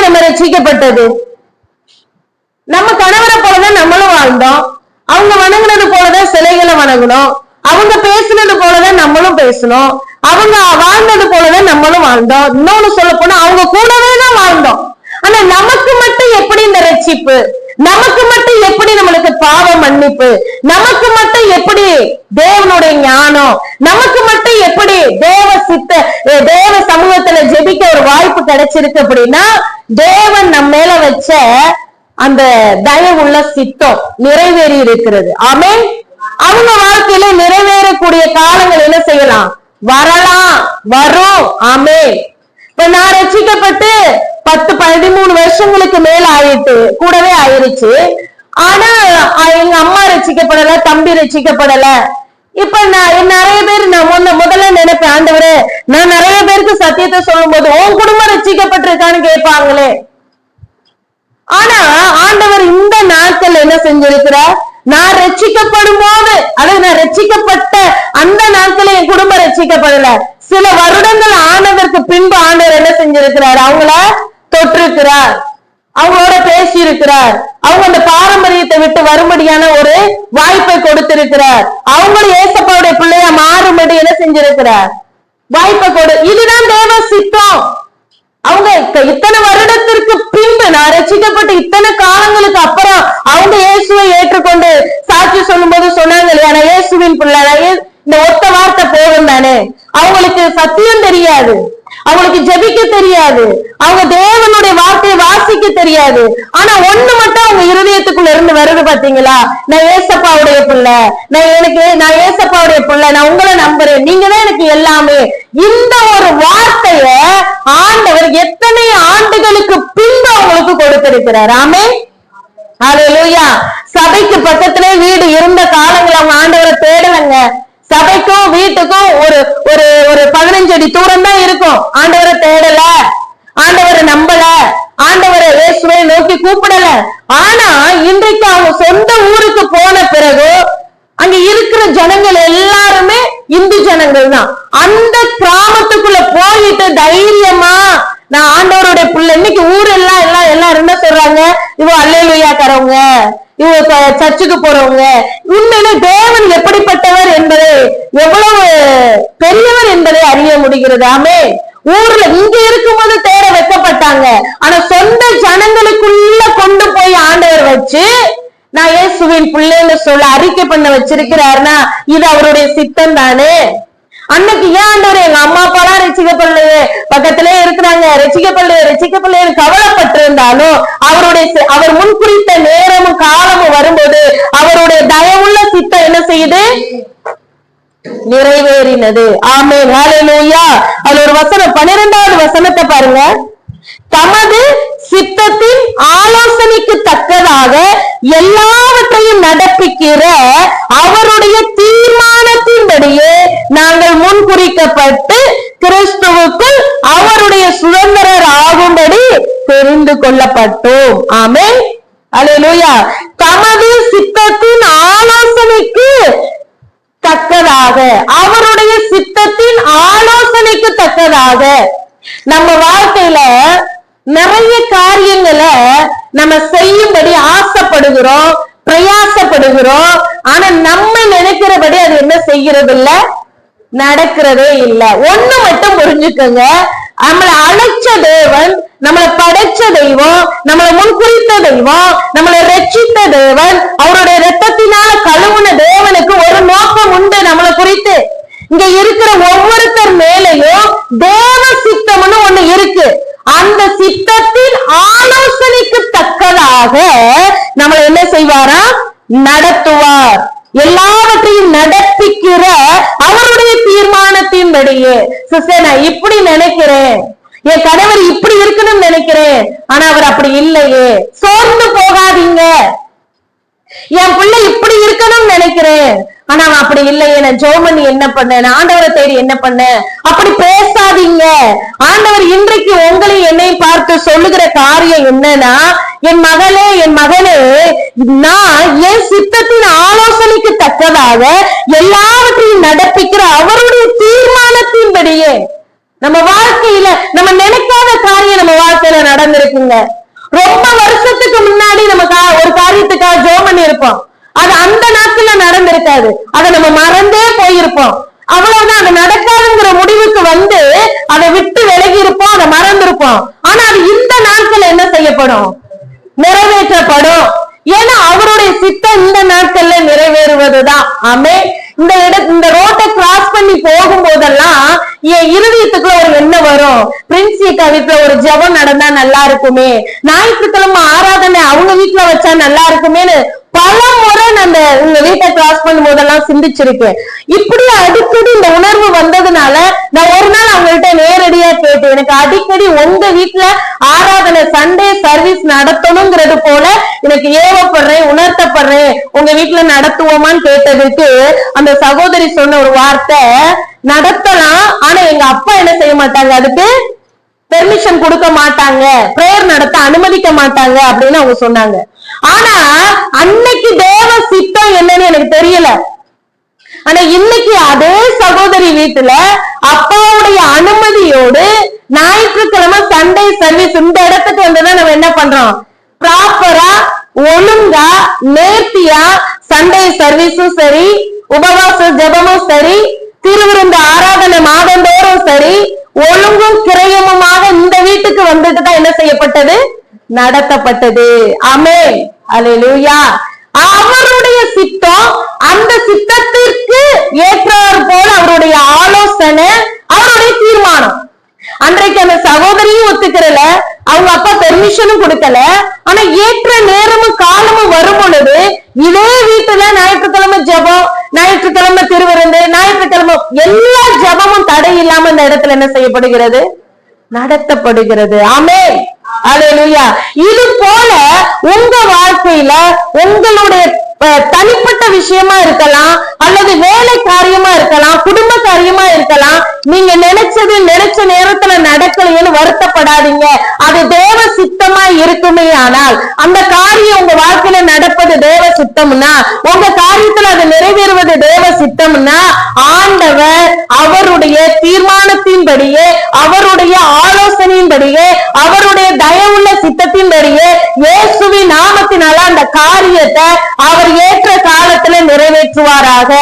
நம்ம ரட்சிக்கப்பட்டது? நம்ம கணவரை போலதான் நம்மளும் வாழ்ந்தோம். அவங்க வணங்குனது போலதான் சிலைகளை வணங்கணும். அவங்க பேசுனது போலதான் நம்மளும் பேசணும். அவங்க வாழ்ந்தது போலதான் நம்மளும் வாழ்ந்தோம். இன்னொன்னு சொல்ல போனா அவங்க கூடவே தான் வாழ்ந்தோம். ஆனா நமக்கு மட்டும் எப்படி இந்த ரட்சிப்பு? நமக்கு மட்டும் எப்படி நம்மளுக்கு பாவ மன்னிப்பு? நமக்கு மட்டும் எப்படி தேவனுடைய ஞானம்? நமக்கு மட்டும் எப்படி தேவ சமூகத்துல ஜெபிக்க ஒரு வாய்ப்பு கிடைச்சிருக்கு? அப்படின்னா தேவன் நம்ம மேல வச்ச அந்த தயவுள்ள சித்தம் நிறைவேறி இருக்கிறது. ஆமென். அவங்க வாழ்க்கையில நிறைவேறக்கூடிய காலங்கள் என்ன செய்யலாம்? வரலாம், வரும். ஆமென். இப்ப நான் ரட்சிக்கப்பட்டு 10-13 வருஷங்களுக்கு மேல ஆயிட்டு கூடவே ஆயிருச்சு. ஆனா எங்க அம்மா ரட்சிக்கப்படல, தம்பி ரட்சிக்கப்படல. இப்ப நான் நிறைய பேர் நான் முதல்ல நினைப்பேன், ஆண்டவரே நான் நிறைய பேருக்கு சத்தியத்தை சொல்லும் போது உன் குடும்பம் ரட்சிக்கப்பட்டிருக்கான்னு கேட்பாங்களே. ஆனா ஆண்டவர் இந்த நாட்கள் என்ன செஞ்சிருக்கிறார்? நான் ரட்சிக்கப்படும் போது, அதாவது நான் ரட்சிக்கப்பட்ட அந்த நாட்கள் என் குடும்பம் ரட்சிக்கப்படல, சில வருடங்கள் ஆனதற்கு பின்பு ஆண்டவர் என்ன செஞ்சிருக்கிறார்? அவங்கள தொற்றிருக்கிறார், அவங்களோட பேசி இருக்கிறார், அவங்க அந்த பாரம்பரியத்தை விட்டு வரும்படியான ஒரு வாய்ப்பை கொடுத்திருக்கிறார். அவங்களும் ஏசப்பாவுடைய பிள்ளையா மாறும்படி என்ன செஞ்சிருக்கிறார்? வாய்ப்பை கொடு. இதுதான் தேவ சித்தம். அவங்க இத்தனை வருடத்திற்கு பின்பு, நான் ரட்சிக்கப்பட்ட இத்தனை காலங்களுக்கு அப்புறம் அவங்க இயேசுவை ஏற்றுக்கொண்டு சாட்சி சொல்லும் போது சொன்னாங்க இல்லையா, நான் இயேசுவின் பிள்ளை, இந்த ஒத்த வார்த்தை போகும் தானே. அவங்களுக்கு சத்தியம் தெரியாது, அவங்களுக்கு ஜெபிக்க தெரியாது, அவங்க தேவனுடைய வார்த்தையை வாசிக்க தெரியாது. ஆனா ஒண்ணு மட்டும் அவங்க இருதயத்துக்குள்ள இருந்து வருது பாத்தீங்களா, நான் ஏசப்பாவுடைய பிள்ளை, நான் ஏசப்பாவுடைய பிள்ளை, நான் உங்களை நம்புறேன், நீங்க தான் எனக்கு எல்லாமே. இந்த ஒரு வார்த்தைய ஆண்டவர் எத்தனை ஆண்டுகளுக்கு பின்பு அவங்களுக்கு கொடுத்திருக்கிறார். ஆமென். ஹல்லேலூயா. சபைக்கு பக்கத்திலே வீடு இருந்த காலங்கள் அவங்க ஆண்டவரை தேடலங்க. சபைக்கும் வீட்டுக்கும் ஒரு ஒரு ஒரு 15 அடி தூரம் தான் இருக்கும். ஆண்டவரை தேடல, ஆண்டவரை நம்பல, ஆண்டவரை இயேசுவை நோக்கி கூப்பிடல. ஆனா இன்றைக்கு அவங்க சொந்த ஊருக்கு போன பிறகு அங்க இருக்கிற ஜனங்கள் எல்லாருமே இந்து ஜனங்கள் தான். அந்த கிராமத்துக்குள்ள போயிட்டு தைரியமா நான் ஆண்டவருடைய பிள்ளை, இன்னைக்கு ஊர் எல்லாரும் என்ன சொல்றாங்க? இவ அல்லேலூயாக்காரவங்க, இவங்க சர்ச்சுக்கு போறவங்க. உண்மையிலே தேவன் எப்படிப்பட்டவர் என்பதை, எவ்வளவு பெரியவர் என்பதை அறிய முடிகிறது. ஆமே. ஊர்ல இங்க இருக்கும்போது தேட வைக்கப்பட்டாங்க. ஆனா சொந்த ஜனங்களுக்குள்ள கொண்டு போய் ஆண்டவர் வச்சு நான் இயேசுவின் பிள்ளைன்னு சொல்ல அறிக்கை பண்ண வச்சிருக்கிறாருன்னா இது அவருடைய சித்தம் தானே. அன்னைக்கு ஏன் ஆண்டவர் எங்க அம்மா அப்பாலாம் ரட்சிக்கப்படலையே, பக்கத்திலே இருக்கிறாங்க, ரட்சிக்கப்படலையே கவலைப்பட்டு இருந்தாலும் அவர் முன்குறித்த நேரமும் காலமும் வரும்போது அவருடைய தயவுள்ள சித்தம் என்ன செய்யுது? நிறைவேறினது. ஆமென். ஹல்லேலூயா. அதுல ஒரு வசனம், 12வது வசனத்தை பாருங்க. தமது சித்தத்தின் ஆலோசனைக்கு தக்கதாக எல்லாவற்றையும் நடப்பிக்கிற அவருடைய தீர்மானத்தின்படியே நாங்கள் முன்குறிக்கப்பட்டு கிறிஸ்துவுக்குள் அவருடைய சுதந்திரர் ஆகும்படி தெரிந்து கொள்ளப்பட்டோம். ஆமென். அல்லேலூயா. தமது சித்தத்தின் ஆலோசனைக்கு தக்கதாக, அவருடைய சித்தத்தின் ஆலோசனைக்கு தக்கதாக. நம்ம வாழ்க்கையில நிறைய காரியங்களை நம்ம செய்யும்படி ஆசைப்படுகிறோம், பிரயாசப்படுகிறோம். ஆனா நம்ம நினைக்கிறபடி அது என்ன செய்கிறது இல்ல, நடக்கிறதே இல்ல. ஒண்ணு மட்டும் புரிஞ்சுக்கோங்க, நம்மளை அழைச்ச தேவன், நம்மளை படைச்ச தெய்வம், நம்மளை முன்குறித்த தெய்வம், நம்மளை ரட்சித்த தேவன், அவருடைய இரத்தத்தினால கழுவுன தேவனுக்கு ஒரு நோக்கம் உண்டு நம்மளை குறித்து. இங்க இருக்கிற ஒவ்வொருத்தர் மேலையும் தேவ சித்தம்னு ஒண்ணு இருக்கு. அந்த சித்தத்தின் ஆலோசனைக்கு தக்கதாக நம்மளை என்ன செய்வாரா? நடத்துவார். எல்லாவற்றையும் நடப்பிக்கிற அவருடைய தீர்மானத்தின்படியே. சிஸ்டர், நான் இப்படி நினைக்கிறேன், என் கணவர் இப்படி இருக்கணும்னு நினைக்கிறேன், ஆனா அவர் அப்படி இல்லையே. சோர்ந்து போகாதீங்க. என் பிள்ளை இப்படி இருக்கணும்னு நினைக்கிறேன், ஆனா அவன் அப்படி இல்லையே, நான் ஜோமனி என்ன பண்ண, ஆண்டவரை தேடி என்ன பண்ண, அப்படி பேசாதீங்க. ஆண்டவர் இன்றைக்கு உங்களை என்னை பார்த்து சொல்லுகிற காரியம் என்னன்னா, என் மகளே, என் மகனே, நான் என் சித்தத்தின் ஆலோசனைக்கு தக்கதாக எல்லாவற்றையும் நடப்பிக்கிற அவருடைய தீர்மானத்தின்படியே. நம்ம வாழ்க்கையில நம்ம நினைக்காத காரியம் நம்ம வாழ்க்கையில நடந்திருக்குங்க. ரொம்ப வருஷத்துக்கு முன்னாடி நம்ம ஒரு காரியத்துக்காக ஜெபம் பண்ணி இருப்போம். அது அந்த நாட்கள்ல நடந்திருக்காது. அதை நம்ம மறந்தே போயிருப்போம். அவ்வளவுதான், அது நடக்காதுங்கிற முடிவுக்கு வந்து அதை விட்டு விலகி இருப்போம், அதை மறந்திருப்போம். ஆனா அது இந்த நாட்கள்ல என்ன செய்யப்படும்? நிறைவேற்றப்படும். ஏன்னா அவருடைய சித்தம் இந்த நாட்கள்ல நிறைவேறுவதுதான். ஆமே. இந்த ரோட்டை கிராஸ் பண்ணி போகும் போதெல்லாம் என் இருதயத்துக்குள்ள ஒரு என்ன வரும்? பிரின்சிகா வீட்டுல ஒரு ஜெபம் நடந்தா நல்லா இருக்குமே, ஞாயிற்றுக்கிழமை ஆராதனை அவங்க வீட்டுல வச்சா நல்லா இருக்குமேன்னு பல முறை நான் உங்க வீட்டை கிராஸ் பண்ணும் போதெல்லாம் சிந்திச்சிருக்கேன். இப்படி அடிக்கடி இந்த உணர்வு வந்ததுனால நான் ஒரு நாள் அவங்கள்ட்ட நேரடியா கேட்டேன், எனக்கு அடிக்கடி உங்க வீட்டுல ஆராதனை சண்டே சர்வீஸ் நடத்தணுங்கிறது போல எனக்கு ஏவப்படுறேன், உணர்த்தப்படுறேன், உங்க வீட்டுல நடத்துவோமான்னு கேட்டதுக்கு அந்த சகோதரி சொன்ன ஒரு வார்த்தை, நடத்தலாம், ஆனா எங்க அப்பா என்ன செய்ய மாட்டாங்க, அதுக்கு பெர்மிஷன் கொடுக்க மாட்டாங்க, பிரேயர் நடத்த அனுமதிக்க மாட்டாங்க அப்படின்னு அவங்க சொன்னாங்க. ஆனா அன்னைக்கு தேவ சித்தம் என்னன்னு எனக்கு தெரியல. ஆனா இன்னைக்கு அதே சகோதரி வீட்டுல அப்பாவுடைய அனுமதியோடு ஞாயிற்றுக்கிழமை சண்டே சர்வீஸ் இந்த இடத்துக்கு வந்துதான் நம்ம என்ன பண்றோம்? ப்ராப்பரா ஒழுங்கா நேர்த்தியா சண்டே சர்வீஸும் சரி, உபவாச ஜெபமும் சரி, திருவிருந்து ஆராதனை மாதந்தோறும் சரி, ஒழுங்கும் கிரயமுமாக இந்த வீட்டுக்கு வந்துட்டு தான் என்ன செய்யப்பட்டது? நடத்தப்பட்டது. ஆமென், அல்லேலூயா. அவருடைய சித்தம், அந்த சித்தத்திற்கு ஏற்றார் போல அவருடைய ஆலோசனை, அவருடைய தீர்மானம். அன்றைக்கு அந்த சகோதரியும் ஒத்துக்கிறல, அவங்க அப்பா பெர்மிஷனும் கொடுக்கல. ஆனா ஏற்ற நேரமும் காலமும் வரும் பொழுது இதே வீட்டுல ஞாயிற்றுக்கிழமை ஜெபம், ஞாயிற்றுக்கிழமை திருவிருந்து, ஞாயிற்றுக்கிழமை எல்லா ஜெபமும் தடை இல்லாம இந்த இடத்துல என்ன செய்யப்படுகிறது? நடத்தப்படுகிறது. ஆமென், அல்லேலூயா. இது போல உங்க வாழ்க்கையில உங்களுடைய தனிப்பட்ட விஷயமா இருக்கலாம், அல்லது வேலை காரியமா இருக்கலாம், குடும்ப காரியமா இருக்கலாம். நீங்க நினைச்ச நேரத்துல நடக்கலைன்னு வருத்தப்படாதீங்க. அது தேவ சித்தமா இருக்குமே. ஆனால் அந்த காரியம் உங்க வாழ்க்கையில நடப்பது தேவ சித்தம்னா, உங்க காரியத்துல அது நிறைவேறுவது தேவ சித்தம்னா, ஆண்டவர் அவருடைய தீர்மானத்தின்படியே, அவருடைய ஆலோசனையின்படியே, அவருடைய தயவுள்ள சித்தத்தின்படியே இயேசுவின் நாமத்தினால அந்த காரியத்தை அவர் ஏற்ற காலத்துல நிறைவேற்றுவாராக.